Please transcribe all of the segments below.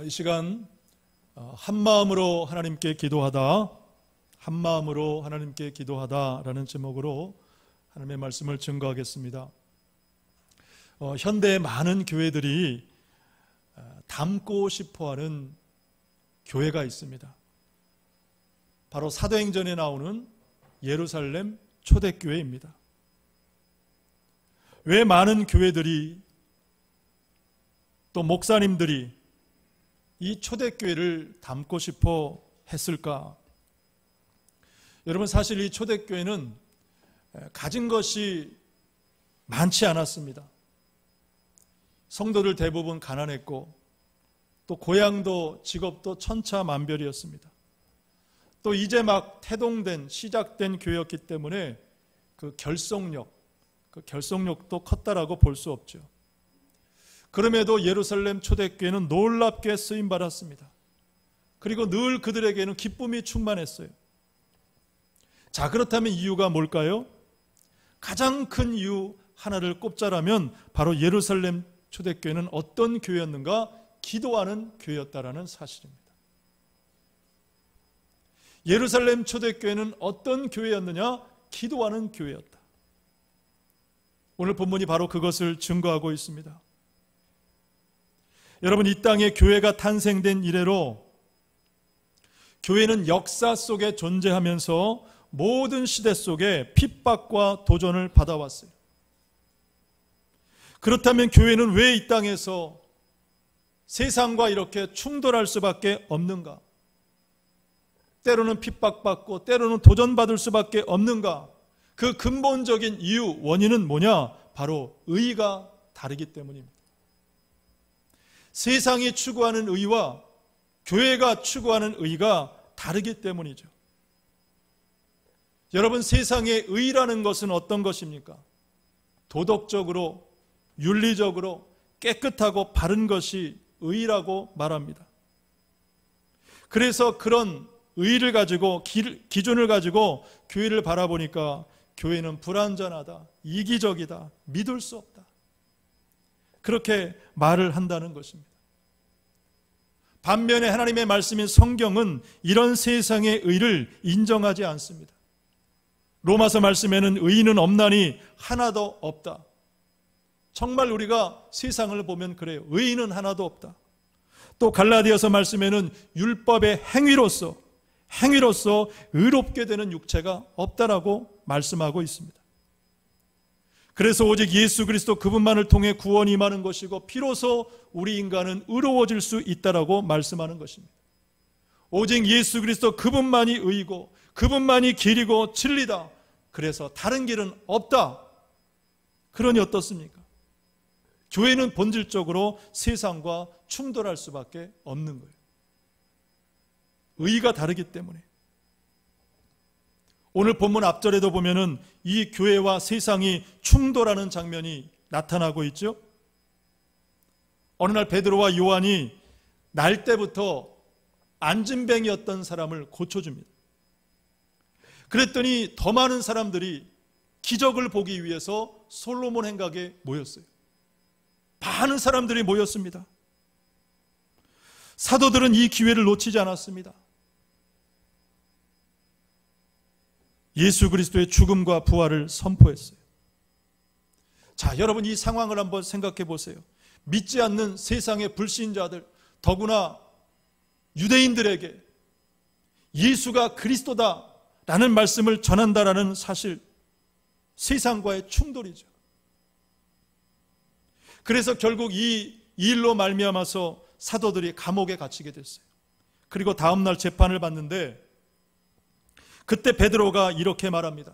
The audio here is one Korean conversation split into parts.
이 시간 한마음으로 하나님께 기도하다, 한마음으로 하나님께 기도하다라는 제목으로 하나님의 말씀을 증거하겠습니다. 현대의 많은 교회들이 닮고 싶어하는 교회가 있습니다. 바로 사도행전에 나오는 예루살렘 초대교회입니다. 왜 많은 교회들이 또 목사님들이 이 초대교회를 닮고 싶어 했을까? 여러분, 사실 이 초대교회는 가진 것이 많지 않았습니다. 성도들 대부분 가난했고, 또 고향도 직업도 천차만별이었습니다. 또 이제 막 시작된 교회였기 때문에 그 결속력도 컸다라고 볼 수 없죠. 그럼에도 예루살렘 초대교회는 놀랍게 쓰임받았습니다. 그리고 늘 그들에게는 기쁨이 충만했어요. 자, 그렇다면 이유가 뭘까요? 가장 큰 이유 하나를 꼽자라면 바로 예루살렘 초대교회는 어떤 교회였는가? 기도하는 교회였다라는 사실입니다. 예루살렘 초대교회는 어떤 교회였느냐? 기도하는 교회였다. 오늘 본문이 바로 그것을 증거하고 있습니다. 여러분, 이 땅에 교회가 탄생된 이래로 교회는 역사 속에 존재하면서 모든 시대 속에 핍박과 도전을 받아왔어요. 그렇다면 교회는 왜 이 땅에서 세상과 이렇게 충돌할 수밖에 없는가? 때로는 핍박받고 때로는 도전받을 수밖에 없는가? 그 근본적인 이유, 원인은 뭐냐? 바로 의가 다르기 때문입니다. 세상이 추구하는 의와 교회가 추구하는 의가 다르기 때문이죠. 여러분, 세상의 의라는 것은 어떤 것입니까? 도덕적으로, 윤리적으로 깨끗하고 바른 것이 의라고 말합니다. 그래서 그런 의를 가지고, 기준을 가지고 교회를 바라보니까 교회는 불완전하다, 이기적이다, 믿을 수 없다, 그렇게 말을 한다는 것입니다. 반면에 하나님의 말씀인 성경은 이런 세상의 의를 인정하지 않습니다. 로마서 말씀에는 의인은 없나니 하나도 없다. 정말 우리가 세상을 보면 그래요. 의인은 하나도 없다. 또 갈라디아서 말씀에는 율법의 행위로서 의롭게 되는 육체가 없다라고 말씀하고 있습니다. 그래서 오직 예수 그리스도 그분만을 통해 구원이 임하는 것이고, 비로소 우리 인간은 의로워질 수 있다라고 말씀하는 것입니다. 오직 예수 그리스도 그분만이 의이고 그분만이 길이고 진리다. 그래서 다른 길은 없다. 그러니 어떻습니까? 교회는 본질적으로 세상과 충돌할 수밖에 없는 거예요. 의가 다르기 때문에. 오늘 본문 앞절에도 보면은 이 교회와 세상이 충돌하는 장면이 나타나고 있죠. 어느 날 베드로와 요한이 날 때부터 안진뱅이였던 사람을 고쳐줍니다. 그랬더니 더 많은 사람들이 기적을 보기 위해서 솔로몬 행각에 모였어요. 많은 사람들이 모였습니다. 사도들은 이 기회를 놓치지 않았습니다. 예수 그리스도의 죽음과 부활을 선포했어요. 자, 여러분, 이 상황을 한번 생각해 보세요. 믿지 않는 세상의 불신자들, 더구나 유대인들에게 예수가 그리스도다라는 말씀을 전한다라는 사실, 세상과의 충돌이죠. 그래서 결국 이 일로 말미암아서 사도들이 감옥에 갇히게 됐어요. 그리고 다음 날 재판을 받는데, 그때 베드로가 이렇게 말합니다.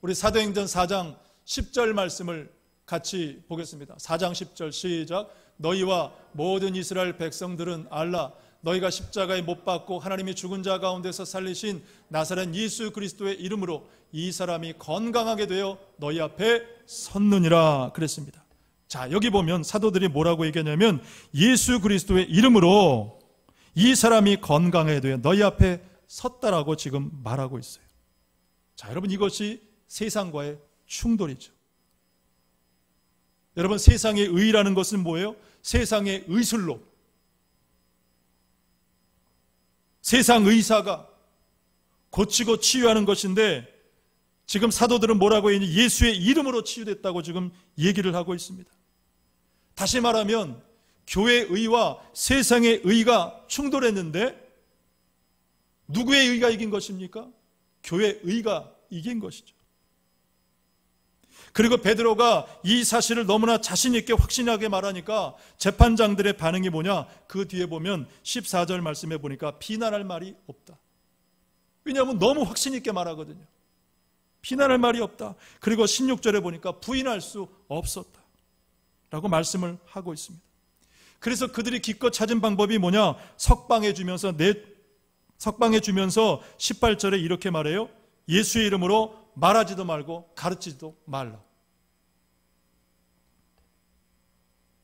우리 사도행전 4장 10절 말씀을 같이 보겠습니다. 4장 10절 시작. 너희와 모든 이스라엘 백성들은 알라. 너희가 십자가에 못 박고 하나님이 죽은 자 가운데서 살리신 나사렛 예수 그리스도의 이름으로 이 사람이 건강하게 되어 너희 앞에 섰느니라 그랬습니다. 자, 여기 보면 사도들이 뭐라고 얘기하냐면 예수 그리스도의 이름으로 이 사람이 건강하게 되어 너희 앞에 섰다라고 지금 말하고 있어요. 자, 여러분, 이것이 세상과의 충돌이죠. 여러분, 세상의 의라는 것은 뭐예요? 세상의 의술로, 세상 의사가 고치고 치유하는 것인데 지금 사도들은 뭐라고 했니? 예수의 이름으로 치유됐다고 지금 얘기를 하고 있습니다. 다시 말하면 교회의 의와 세상의 의가 충돌했는데 누구의 의가 이긴 것입니까? 교회의 의가 이긴 것이죠. 그리고 베드로가 이 사실을 너무나 자신 있게 확신하게 말하니까 재판장들의 반응이 뭐냐? 그 뒤에 보면 14절 말씀해 보니까 비난할 말이 없다. 왜냐하면 너무 확신 있게 말하거든요. 비난할 말이 없다. 그리고 16절에 보니까 부인할 수 없었다 라고 말씀을 하고 있습니다. 그래서 그들이 기껏 찾은 방법이 뭐냐? 석방해 주면서 18절에 이렇게 말해요. 예수의 이름으로 말하지도 말고 가르치지도 말라.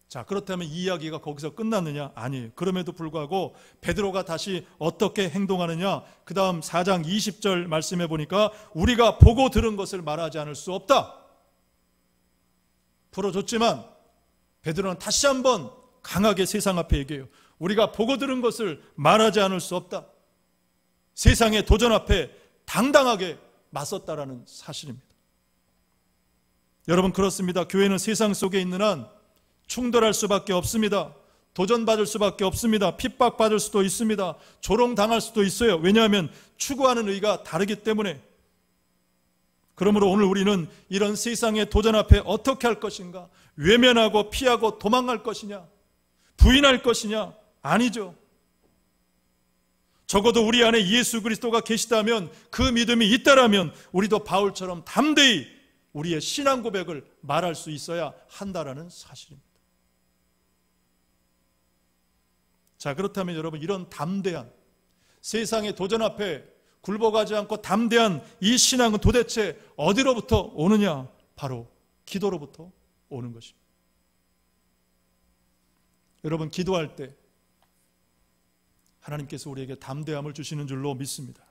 자, 그렇다면 이 이야기가 거기서 끝났느냐? 아니에요. 그럼에도 불구하고 베드로가 다시 어떻게 행동하느냐? 그 다음 4장 20절 말씀해 보니까 우리가 보고 들은 것을 말하지 않을 수 없다. 풀어줬지만 베드로는 다시 한번 강하게 세상 앞에 얘기해요. 우리가 보고 들은 것을 말하지 않을 수 없다. 세상의 도전 앞에 당당하게 맞섰다라는 사실입니다. 여러분, 그렇습니다. 교회는 세상 속에 있는 한 충돌할 수밖에 없습니다. 도전받을 수밖에 없습니다. 핍박받을 수도 있습니다. 조롱당할 수도 있어요. 왜냐하면 추구하는 의가 다르기 때문에. 그러므로 오늘 우리는 이런 세상의 도전 앞에 어떻게 할 것인가? 외면하고 피하고 도망갈 것이냐? 부인할 것이냐? 아니죠. 적어도 우리 안에 예수 그리스도가 계시다면, 그 믿음이 있다라면 우리도 바울처럼 담대히 우리의 신앙 고백을 말할 수 있어야 한다라는 사실입니다. 자, 그렇다면 여러분, 이런 담대한 세상의 도전 앞에 굴복하지 않고 담대한 이 신앙은 도대체 어디로부터 오느냐? 바로 기도로부터 오는 것입니다. 여러분, 기도할 때 하나님께서 우리에게 담대함을 주시는 줄로 믿습니다.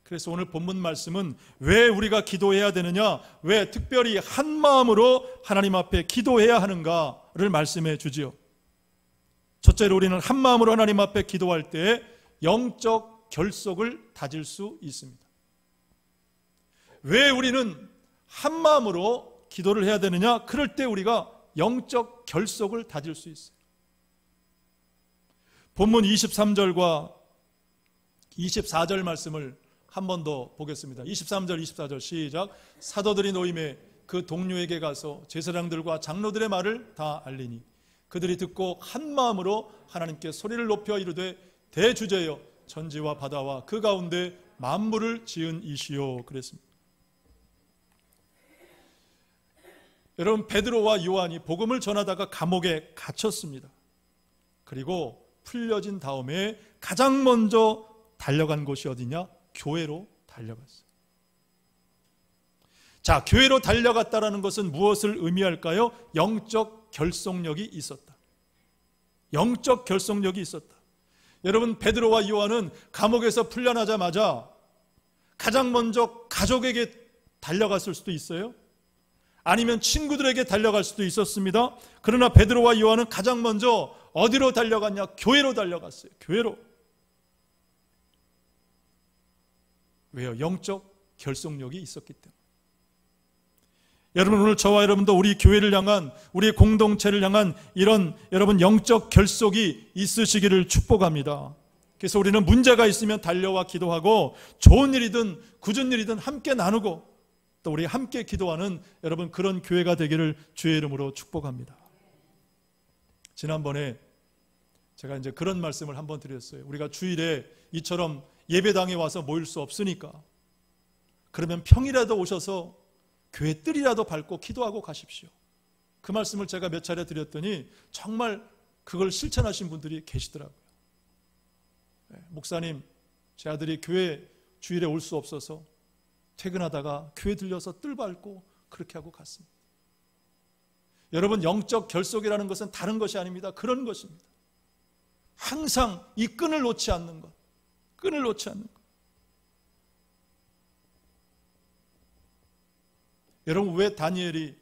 그래서 오늘 본문 말씀은 왜 우리가 기도해야 되느냐, 왜 특별히 한 마음으로 하나님 앞에 기도해야 하는가를 말씀해 주지요. 첫째로 우리는 한 마음으로 하나님 앞에 기도할 때 영적 결속을 다질 수 있습니다. 왜 우리는 한 마음으로 기도를 해야 되느냐? 그럴 때 우리가 영적 결속을 다질 수 있어요. 본문 23절과 24절 말씀을 한 번 더 보겠습니다. 23절, 24절 시작. 사도들이 노임에 그 동료에게 가서 제사장들과 장로들의 말을 다 알리니 그들이 듣고 한 마음으로 하나님께 소리를 높여 이르되 대주제여 천지와 바다와 그 가운데 만물을 지은 이시요 그랬습니다. 여러분, 베드로와 요한이 복음을 전하다가 감옥에 갇혔습니다. 그리고 풀려진 다음에 가장 먼저 달려간 곳이 어디냐? 교회로 달려갔어요. 자, 교회로 달려갔다라는 것은 무엇을 의미할까요? 영적 결속력이 있었다. 영적 결속력이 있었다. 여러분, 베드로와 요한은 감옥에서 풀려나자마자 가장 먼저 가족에게 달려갔을 수도 있어요. 아니면 친구들에게 달려갈 수도 있었습니다. 그러나 베드로와 요한은 가장 먼저 어디로 달려갔냐? 교회로 달려갔어요. 교회로. 왜요? 영적 결속력이 있었기 때문에. 여러분, 오늘 저와 여러분도 우리 교회를 향한, 우리 공동체를 향한 이런 여러분 영적 결속이 있으시기를 축복합니다. 그래서 우리는 문제가 있으면 달려와 기도하고 좋은 일이든 굳은 일이든 함께 나누고 또 우리 함께 기도하는 여러분 그런 교회가 되기를 주의 이름으로 축복합니다. 지난번에 제가 이제 그런 말씀을 한번 드렸어요. 우리가 주일에 이처럼 예배당에 와서 모일 수 없으니까 그러면 평일에도 오셔서 교회 뜰이라도 밟고 기도하고 가십시오. 그 말씀을 제가 몇 차례 드렸더니 정말 그걸 실천하신 분들이 계시더라고요. 목사님, 제 아들이 교회 주일에 올 수 없어서 퇴근하다가 교회 들려서 뜰 밟고 그렇게 하고 갔습니다. 여러분, 영적 결속이라는 것은 다른 것이 아닙니다. 그런 것입니다. 항상 이 끈을 놓지 않는 것. 끈을 놓지 않는 것. 여러분, 왜 다니엘이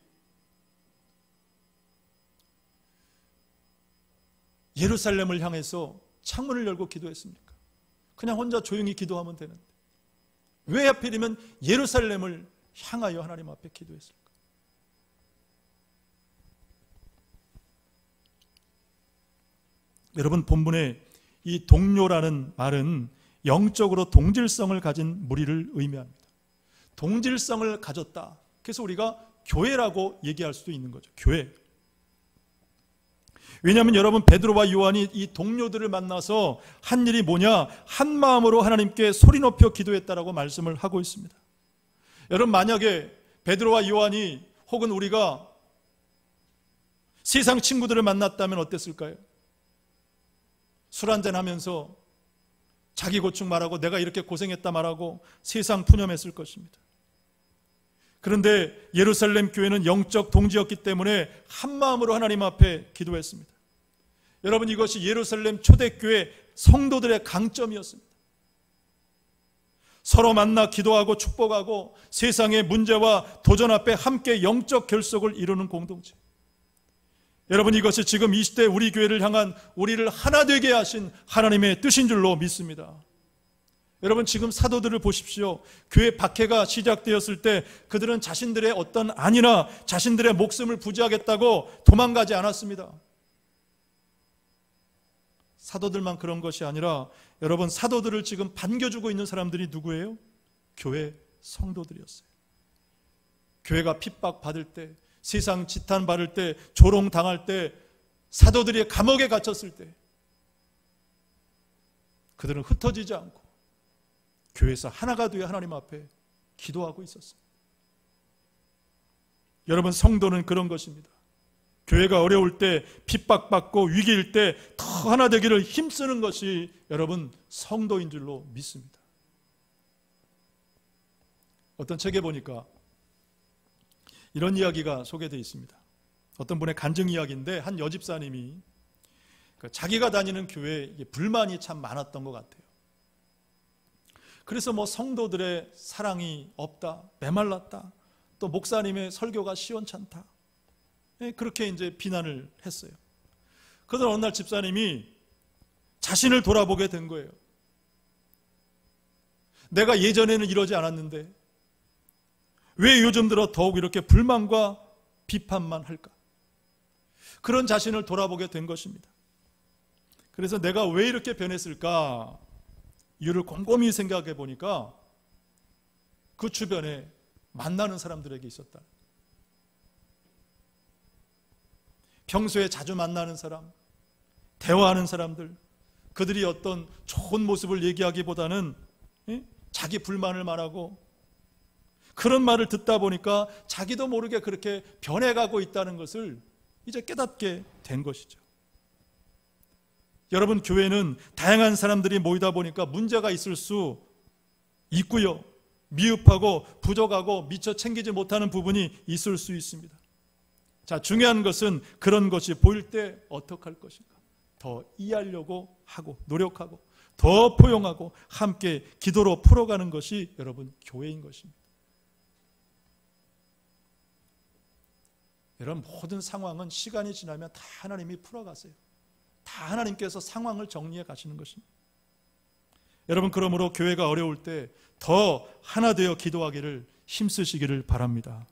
예루살렘을 향해서 창문을 열고 기도했습니까? 그냥 혼자 조용히 기도하면 되는데 왜 하필이면 예루살렘을 향하여 하나님 앞에 기도했을까? 여러분, 본문의 이 동료라는 말은 영적으로 동질성을 가진 무리를 의미합니다. 동질성을 가졌다. 그래서 우리가 교회라고 얘기할 수도 있는 거죠. 교회. 왜냐하면 여러분, 베드로와 요한이 이 동료들을 만나서 한 일이 뭐냐? 한 마음으로 하나님께 소리 높여 기도했다라고 말씀을 하고 있습니다. 여러분, 만약에 베드로와 요한이 혹은 우리가 세상 친구들을 만났다면 어땠을까요? 술 한잔 하면서 자기 고충 말하고 내가 이렇게 고생했다 말하고 세상 푸념했을 것입니다. 그런데 예루살렘 교회는 영적 동지였기 때문에 한 마음으로 하나님 앞에 기도했습니다. 여러분, 이것이 예루살렘 초대교회 성도들의 강점이었습니다. 서로 만나 기도하고 축복하고 세상의 문제와 도전 앞에 함께 영적 결속을 이루는 공동체. 여러분, 이것이 지금 이 시대 우리 교회를 향한 우리를 하나 되게 하신 하나님의 뜻인 줄로 믿습니다. 여러분, 지금 사도들을 보십시오. 교회 박해가 시작되었을 때 그들은 자신들의 어떤 안이나 자신들의 목숨을 부지하겠다고 도망가지 않았습니다. 사도들만 그런 것이 아니라 여러분, 사도들을 지금 반겨주고 있는 사람들이 누구예요? 교회 성도들이었어요. 교회가 핍박받을 때, 세상 지탄받을 때, 조롱당할 때, 사도들이 감옥에 갇혔을 때 그들은 흩어지지 않고 교회에서 하나가 되어 하나님 앞에 기도하고 있었습니다. 여러분, 성도는 그런 것입니다. 교회가 어려울 때, 핍박받고 위기일 때 더 하나 되기를 힘쓰는 것이 여러분 성도인 줄로 믿습니다. 어떤 책에 보니까 이런 이야기가 소개되어 있습니다. 어떤 분의 간증 이야기인데 한 여집사님이 자기가 다니는 교회에 불만이 참 많았던 것 같아요. 그래서 성도들의 사랑이 없다, 메말랐다, 또 목사님의 설교가 시원찮다, 그렇게 이제 비난을 했어요. 그러던 어느 날 집사님이 자신을 돌아보게 된 거예요. 내가 예전에는 이러지 않았는데 왜 요즘 들어 더욱 이렇게 불만과 비판만 할까? 그런 자신을 돌아보게 된 것입니다. 그래서 내가 왜 이렇게 변했을까? 이유를 곰곰이 생각해 보니까 그 주변에 만나는 사람들에게 있었다. 평소에 자주 만나는 사람, 대화하는 사람들, 그들이 어떤 좋은 모습을 얘기하기보다는 자기 불만을 말하고 그런 말을 듣다 보니까 자기도 모르게 그렇게 변해가고 있다는 것을 이제 깨닫게 된 것이죠. 여러분, 교회는 다양한 사람들이 모이다 보니까 문제가 있을 수 있고요. 미흡하고 부족하고 미처 챙기지 못하는 부분이 있을 수 있습니다. 자, 중요한 것은 그런 것이 보일 때 어떻게 할 것인가? 더 이해하려고 하고 노력하고 더 포용하고 함께 기도로 풀어가는 것이 여러분 교회인 것입니다. 여러분, 모든 상황은 시간이 지나면 다 하나님이 풀어가세요. 다 하나님께서 상황을 정리해 가시는 것입니다. 여러분, 그러므로 교회가 어려울 때 더 하나 되어 기도하기를 힘쓰시기를 바랍니다.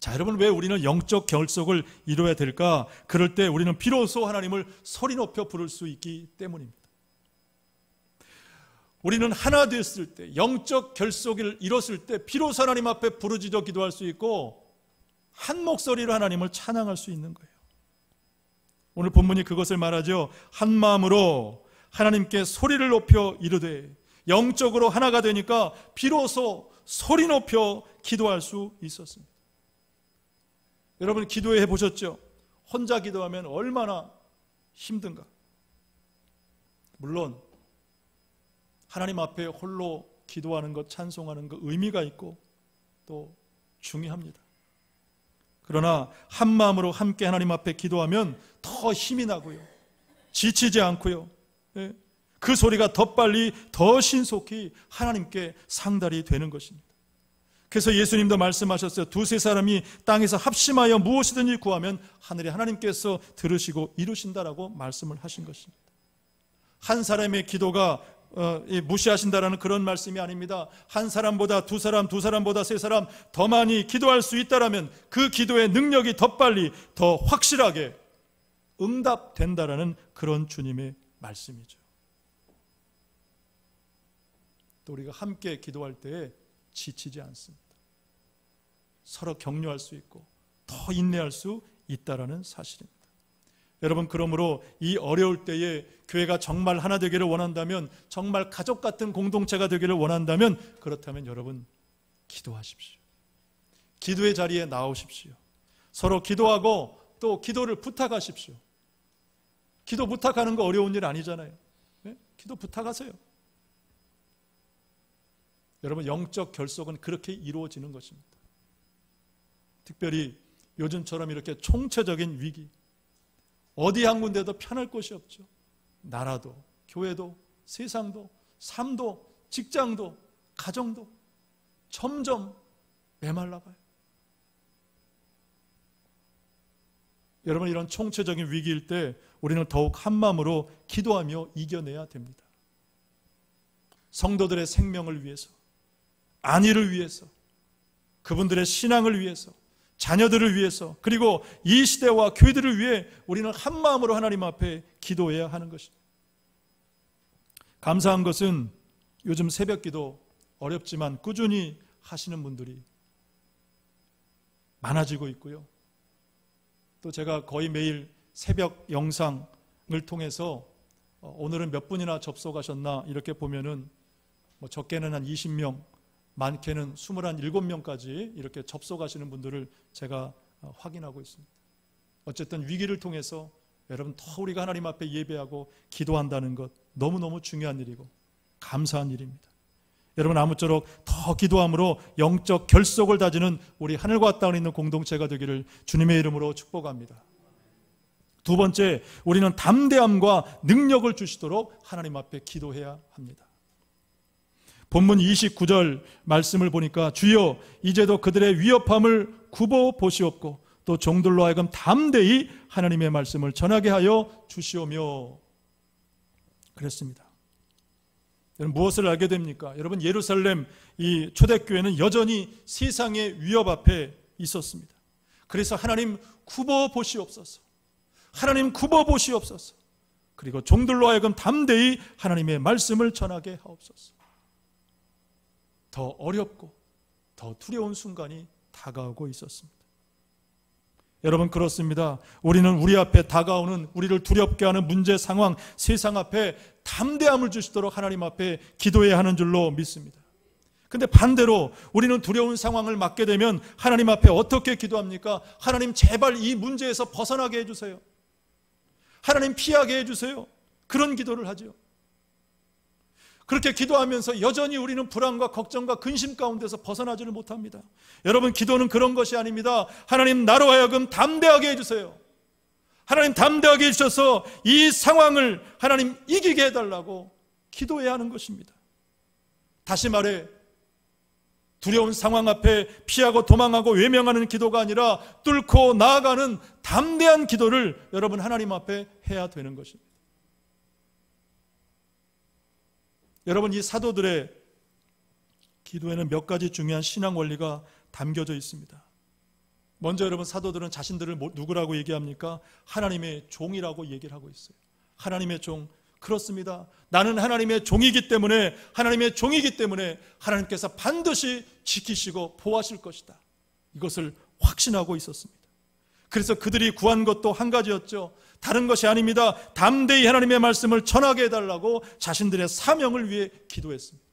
자, 여러분, 왜 우리는 영적 결속을 이루어야 될까? 그럴 때 우리는 비로소 하나님을 소리 높여 부를 수 있기 때문입니다. 우리는 하나 됐을 때, 영적 결속을 이뤘을 때 비로소 하나님 앞에 부르짖어 기도할 수 있고 한 목소리로 하나님을 찬양할 수 있는 거예요. 오늘 본문이 그것을 말하죠. 한 마음으로 하나님께 소리를 높여 이르되, 영적으로 하나가 되니까 비로소 소리 높여 기도할 수 있었습니다. 여러분, 기도해 보셨죠? 혼자 기도하면 얼마나 힘든가? 물론 하나님 앞에 홀로 기도하는 것, 찬송하는 것 의미가 있고 또 중요합니다. 그러나 한 마음으로 함께 하나님 앞에 기도하면 더 힘이 나고요, 지치지 않고요, 그 소리가 더 빨리 더 신속히 하나님께 상달이 되는 것입니다. 그래서 예수님도 말씀하셨어요. 두세 사람이 땅에서 합심하여 무엇이든지 구하면 하늘에 하나님께서 들으시고 이루신다라고 말씀을 하신 것입니다. 한 사람의 기도가 무시하신다라는 그런 말씀이 아닙니다. 한 사람보다 두 사람, 두 사람보다 세 사람 더 많이 기도할 수 있다라면 그 기도의 능력이 더 빨리, 더 확실하게 응답된다라는 그런 주님의 말씀이죠. 또 우리가 함께 기도할 때에 지치지 않습니다. 서로 격려할 수 있고 더 인내할 수 있다라는 사실입니다. 여러분, 그러므로 이 어려울 때에 교회가 정말 하나 되기를 원한다면, 정말 가족 같은 공동체가 되기를 원한다면, 그렇다면 여러분 기도하십시오. 기도의 자리에 나오십시오. 서로 기도하고 또 기도를 부탁하십시오. 기도 부탁하는 거 어려운 일 아니잖아요. 네? 기도 부탁하세요. 여러분, 영적 결속은 그렇게 이루어지는 것입니다. 특별히 요즘처럼 이렇게 총체적인 위기, 어디 한 군데도 편할 곳이 없죠. 나라도, 교회도, 세상도, 삶도, 직장도, 가정도 점점 메말라가요. 여러분, 이런 총체적인 위기일 때 우리는 더욱 한 마음으로 기도하며 이겨내야 됩니다. 성도들의 생명을 위해서, 안위를 위해서, 그분들의 신앙을 위해서, 자녀들을 위해서, 그리고 이 시대와 교회들을 위해 우리는 한 마음으로 하나님 앞에 기도해야 하는 것입니다. 감사한 것은 요즘 새벽기도 어렵지만 꾸준히 하시는 분들이 많아지고 있고요. 또 제가 거의 매일 새벽 영상을 통해서 오늘은 몇 분이나 접속하셨나 이렇게 보면은 적게는 한 20명, 많게는 27명까지 이렇게 접속하시는 분들을 제가 확인하고 있습니다. 어쨌든 위기를 통해서 여러분 더 우리가 하나님 앞에 예배하고 기도한다는 것 너무너무 중요한 일이고 감사한 일입니다. 여러분, 아무쪼록 더 기도함으로 영적 결속을 다지는 우리 하늘과 땅에 있는 공동체가 되기를 주님의 이름으로 축복합니다. 두 번째, 우리는 담대함과 능력을 주시도록 하나님 앞에 기도해야 합니다. 본문 29절 말씀을 보니까 주여 이제도 그들의 위협함을 굽어 보시옵고 또 종들로 하여금 담대히 하나님의 말씀을 전하게 하여 주시오며 그랬습니다. 여러분, 무엇을 알게 됩니까? 여러분, 예루살렘 이 초대교회는 여전히 세상의 위협 앞에 있었습니다. 그래서 하나님 굽어 보시옵소서, 하나님 굽어 보시옵소서, 그리고 종들로 하여금 담대히 하나님의 말씀을 전하게 하옵소서. 더 어렵고 더 두려운 순간이 다가오고 있었습니다. 여러분, 그렇습니다. 우리는 우리 앞에 다가오는 우리를 두렵게 하는 문제 상황, 세상 앞에 담대함을 주시도록 하나님 앞에 기도해야 하는 줄로 믿습니다. 근데 반대로 우리는 두려운 상황을 맞게 되면 하나님 앞에 어떻게 기도합니까? 하나님, 제발 이 문제에서 벗어나게 해주세요. 하나님, 피하게 해주세요. 그런 기도를 하죠. 그렇게 기도하면서 여전히 우리는 불안과 걱정과 근심 가운데서 벗어나지를 못합니다. 여러분, 기도는 그런 것이 아닙니다. 하나님, 나로 하여금 담대하게 해주세요. 하나님, 담대하게 해주셔서 이 상황을 하나님 이기게 해달라고 기도해야 하는 것입니다. 다시 말해, 두려운 상황 앞에 피하고 도망하고 외면하는 기도가 아니라 뚫고 나아가는 담대한 기도를 여러분 하나님 앞에 해야 되는 것입니다. 여러분, 이 사도들의 기도에는 몇 가지 중요한 신앙 원리가 담겨져 있습니다. 먼저 여러분, 사도들은 자신들을 누구라고 얘기합니까? 하나님의 종이라고 얘기를 하고 있어요. 하나님의 종. 그렇습니다. 나는 하나님의 종이기 때문에, 하나님의 종이기 때문에 하나님께서 반드시 지키시고 보호하실 것이다. 이것을 확신하고 있었습니다. 그래서 그들이 구한 것도 한 가지였죠. 다른 것이 아닙니다. 담대히 하나님의 말씀을 전하게 해달라고 자신들의 사명을 위해 기도했습니다.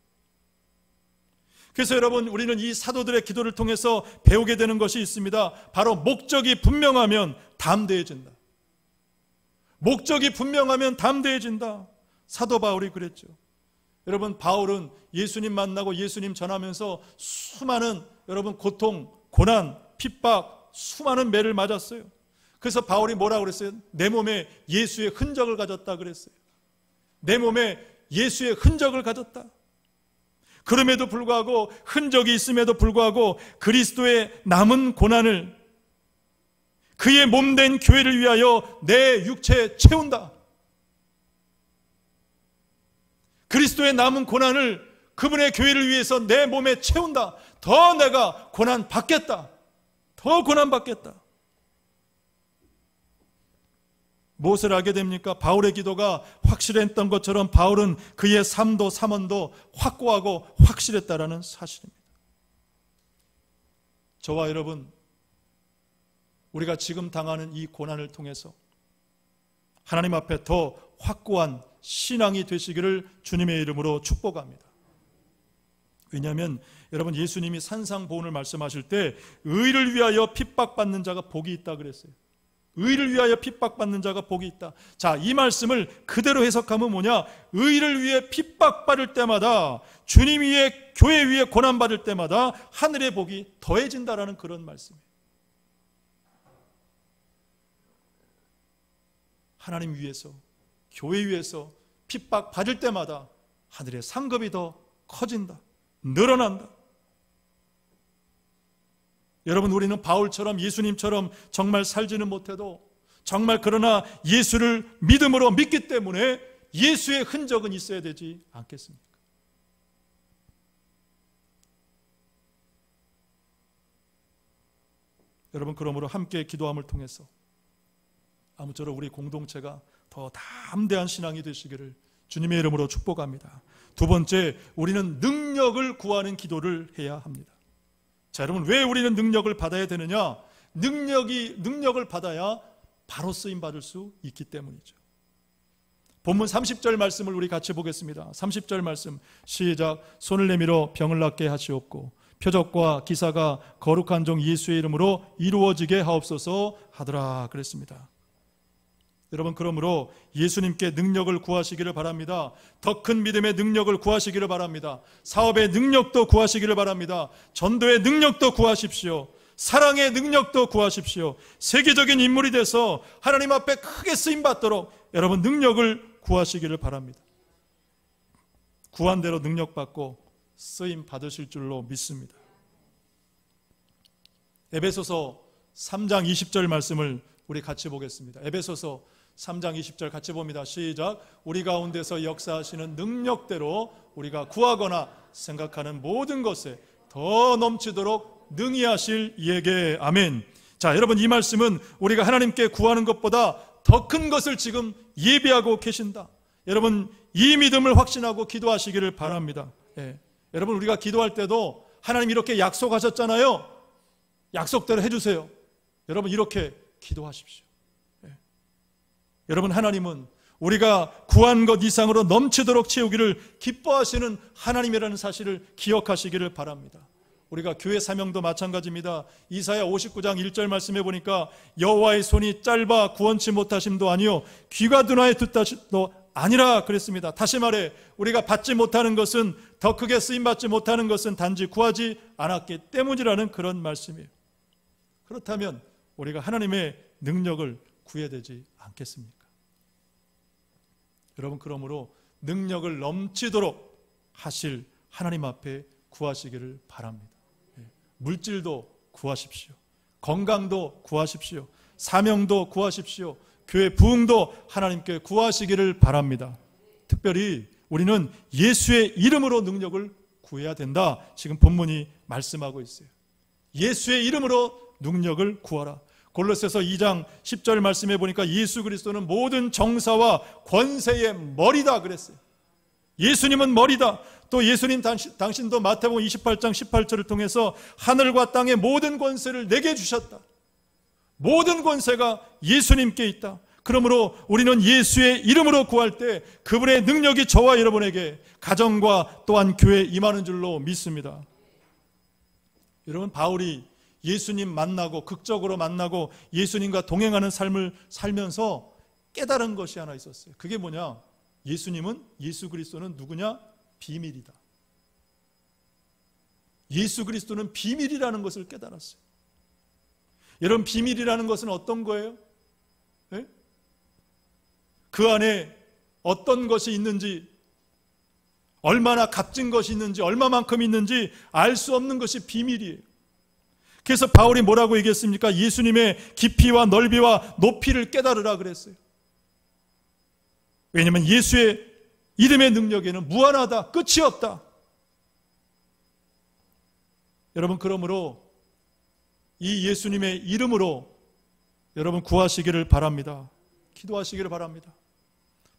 그래서 여러분, 우리는 이 사도들의 기도를 통해서 배우게 되는 것이 있습니다. 바로 목적이 분명하면 담대해진다. 목적이 분명하면 담대해진다. 사도 바울이 그랬죠. 여러분, 바울은 예수님 만나고 예수님 전하면서 수많은 여러분 고통, 고난, 핍박, 수많은 매를 맞았어요. 그래서 바울이 뭐라고 그랬어요? 내 몸에 예수의 흔적을 가졌다 그랬어요. 내 몸에 예수의 흔적을 가졌다. 그럼에도 불구하고, 흔적이 있음에도 불구하고 그리스도의 남은 고난을 그의 몸된 교회를 위하여 내 육체에 채운다. 그리스도의 남은 고난을 그분의 교회를 위해서 내 몸에 채운다. 더 내가 고난 받겠다. 더 고난 받겠다. 무엇을 하게 됩니까? 바울의 기도가 확실했던 것처럼 바울은 그의 삶도 삼원도 확고하고 확실했다라는 사실입니다. 저와 여러분, 우리가 지금 당하는 이 고난을 통해서 하나님 앞에 더 확고한 신앙이 되시기를 주님의 이름으로 축복합니다. 왜냐하면 여러분, 예수님이 산상보훈을 말씀하실 때 의를 위하여 핍박받는 자가 복이 있다 그랬어요. 의를 위하여 핍박받는 자가 복이 있다. 자, 이 말씀을 그대로 해석하면 뭐냐? 의를 위해 핍박받을 때마다, 주님 위에, 교회 위에 고난받을 때마다 하늘의 복이 더해진다라는 그런 말씀이에요. 하나님 위해서, 교회 위해서 핍박받을 때마다 하늘의 상급이 더 커진다, 늘어난다. 여러분, 우리는 바울처럼 예수님처럼 정말 살지는 못해도 정말 그러나 예수를 믿음으로 믿기 때문에 예수의 흔적은 있어야 되지 않겠습니까? 여러분, 그러므로 함께 기도함을 통해서 아무쪼록 우리 공동체가 더 담대한 신앙이 되시기를 주님의 이름으로 축복합니다. 두 번째, 우리는 능력을 구하는 기도를 해야 합니다. 자, 여러분, 왜 우리는 능력을 받아야 되느냐? 능력을 받아야 바로 쓰임 받을 수 있기 때문이죠. 본문 30절 말씀을 우리 같이 보겠습니다. 30절 말씀 시작. 손을 내밀어 병을 낫게 하시옵고 표적과 기사가 거룩한 종 예수의 이름으로 이루어지게 하옵소서 하더라 그랬습니다. 여러분, 그러므로 예수님께 능력을 구하시기를 바랍니다. 더 큰 믿음의 능력을 구하시기를 바랍니다. 사업의 능력도 구하시기를 바랍니다. 전도의 능력도 구하십시오. 사랑의 능력도 구하십시오. 세계적인 인물이 돼서 하나님 앞에 크게 쓰임받도록 여러분 능력을 구하시기를 바랍니다. 구한 대로 능력받고 쓰임 받으실 줄로 믿습니다. 에베소서 3장 20절 말씀을 우리 같이 보겠습니다. 에베소서 3장 20절 같이 봅니다. 시작. 우리 가운데서 역사하시는 능력대로 우리가 구하거나 생각하는 모든 것에 더 넘치도록 능히 하실 이에게. 아멘. 자, 여러분, 이 말씀은 우리가 하나님께 구하는 것보다 더 큰 것을 지금 예비하고 계신다. 여러분, 이 믿음을 확신하고 기도하시기를 바랍니다. 여러분, 우리가 기도할 때도 하나님 이렇게 약속하셨잖아요. 약속대로 해주세요. 여러분, 이렇게 기도하십시오. 여러분, 하나님은 우리가 구한 것 이상으로 넘치도록 채우기를 기뻐하시는 하나님이라는 사실을 기억하시기를 바랍니다. 우리가 교회 사명도 마찬가지입니다. 이사야 59장 1절 말씀해 보니까 여호와의 손이 짧아 구원치 못하심도 아니요 귀가 둔하여 듣다도 아니라 그랬습니다. 다시 말해, 우리가 받지 못하는 것은, 더 크게 쓰임받지 못하는 것은 단지 구하지 않았기 때문이라는 그런 말씀이에요. 그렇다면 우리가 하나님의 능력을 구해야 되지 않겠습니까? 여러분, 그러므로 능력을 넘치도록 하실 하나님 앞에 구하시기를 바랍니다. 물질도 구하십시오. 건강도 구하십시오. 사명도 구하십시오. 교회 부흥도 하나님께 구하시기를 바랍니다. 특별히 우리는 예수의 이름으로 능력을 구해야 된다. 지금 본문이 말씀하고 있어요. 예수의 이름으로 능력을 구하라. 골로새서 2장 10절 말씀해 보니까 예수 그리스도는 모든 정사와 권세의 머리다 그랬어요. 예수님은 머리다. 또 예수님 당신도 마태복음 28장 18절을 통해서 하늘과 땅의 모든 권세를 내게 주셨다. 모든 권세가 예수님께 있다. 그러므로 우리는 예수의 이름으로 구할 때 그분의 능력이 저와 여러분에게, 가정과 또한 교회에 임하는 줄로 믿습니다. 여러분, 바울이 예수님 만나고, 극적으로 만나고 예수님과 동행하는 삶을 살면서 깨달은 것이 하나 있었어요. 그게 뭐냐? 예수님은, 예수 그리스도는 누구냐? 비밀이다. 예수 그리스도는 비밀이라는 것을 깨달았어요. 여러분, 비밀이라는 것은 어떤 거예요? 네? 그 안에 어떤 것이 있는지, 얼마나 값진 것이 있는지, 얼마만큼 있는지 알 수 없는 것이 비밀이에요. 그래서 바울이 뭐라고 얘기했습니까? 예수님의 깊이와 넓이와 높이를 깨달으라 그랬어요. 왜냐하면 예수의 이름의 능력에는 무한하다, 끝이 없다. 여러분, 그러므로 이 예수님의 이름으로 여러분 구하시기를 바랍니다. 기도하시기를 바랍니다.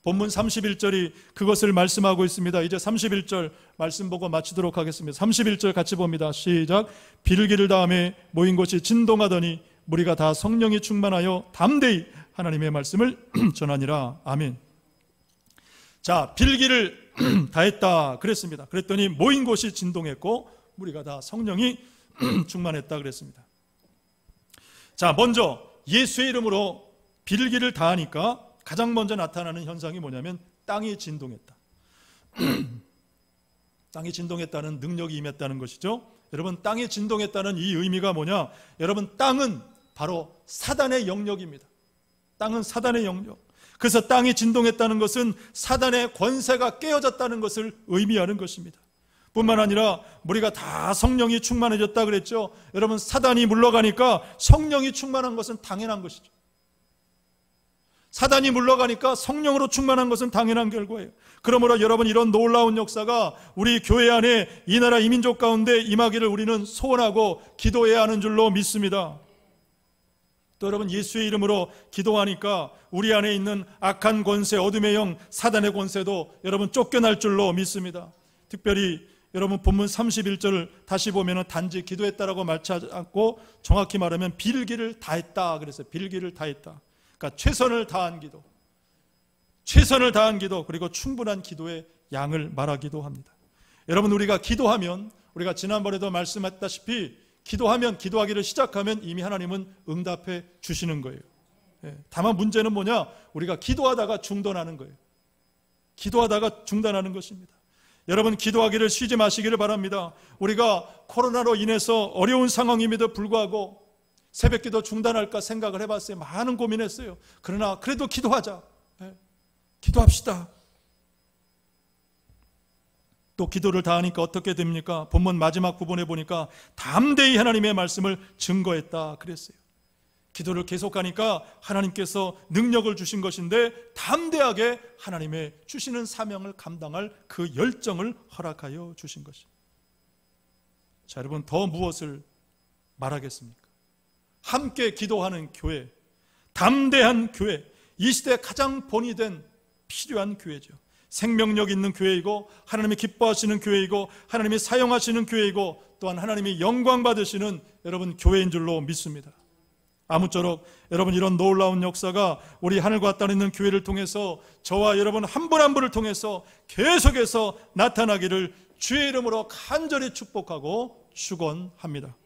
본문 31절이 그것을 말씀하고 있습니다. 이제 31절 말씀 보고 마치도록 하겠습니다. 31절 같이 봅니다. 시작. 빌기를 다음에 모인 곳이 진동하더니 무리가 다 성령이 충만하여 담대히 하나님의 말씀을 전하니라. 아멘. 자, 빌기를 다했다 그랬습니다. 그랬더니 모인 곳이 진동했고 무리가 다 성령이 충만했다 그랬습니다. 자, 먼저 예수의 이름으로 빌기를 다하니까 가장 먼저 나타나는 현상이 뭐냐면 땅이 진동했다. 땅이 진동했다는 능력이 임했다는 것이죠. 여러분, 땅이 진동했다는 이 의미가 뭐냐? 여러분, 땅은 바로 사단의 영역입니다. 땅은 사단의 영역. 그래서 땅이 진동했다는 것은 사단의 권세가 깨어졌다는 것을 의미하는 것입니다. 뿐만 아니라 우리가 다 성령이 충만해졌다 그랬죠. 여러분, 사단이 물러가니까 성령이 충만한 것은 당연한 것이죠. 사단이 물러가니까 성령으로 충만한 것은 당연한 결과예요. 그러므로 여러분, 이런 놀라운 역사가 우리 교회 안에 이 나라 이민족 가운데 임하기를 우리는 소원하고 기도해야 하는 줄로 믿습니다. 또 여러분, 예수의 이름으로 기도하니까 우리 안에 있는 악한 권세, 어둠의 영, 사단의 권세도 여러분 쫓겨날 줄로 믿습니다. 특별히 여러분 본문 31절을 다시 보면 단지 기도했다라고 말치 않고 정확히 말하면 빌기를 다했다 그랬어요. 빌기를 다했다. 그러니까 최선을 다한 기도, 최선을 다한 기도, 그리고 충분한 기도의 양을 말하기도 합니다. 여러분, 우리가 기도하면, 우리가 지난번에도 말씀했다시피 기도하면, 기도하기를 시작하면 이미 하나님은 응답해 주시는 거예요. 다만 문제는 뭐냐? 우리가 기도하다가 중단하는 거예요. 기도하다가 중단하는 것입니다. 여러분, 기도하기를 쉬지 마시기를 바랍니다. 우리가 코로나로 인해서 어려운 상황임에도 불구하고 새벽기도 중단할까 생각을 해봤어요. 많은 고민했어요. 그러나 그래도 기도하자. 기도합시다. 또 기도를 다하니까 어떻게 됩니까? 본문 마지막 부분에 보니까 담대히 하나님의 말씀을 증거했다 그랬어요. 기도를 계속하니까 하나님께서 능력을 주신 것인데 담대하게 하나님의 주시는 사명을 감당할 그 열정을 허락하여 주신 것입니다. 자, 여러분, 더 무엇을 말하겠습니까? 함께 기도하는 교회, 담대한 교회, 이 시대에 가장 본이 된 필요한 교회죠. 생명력 있는 교회이고 하나님이 기뻐하시는 교회이고 하나님이 사용하시는 교회이고 또한 하나님이 영광 받으시는 여러분 교회인 줄로 믿습니다. 아무쪼록 여러분, 이런 놀라운 역사가 우리 하늘과 땅에 있는 교회를 통해서 저와 여러분 한 분 한 분을 통해서 계속해서 나타나기를 주의 이름으로 간절히 축복하고 축원합니다.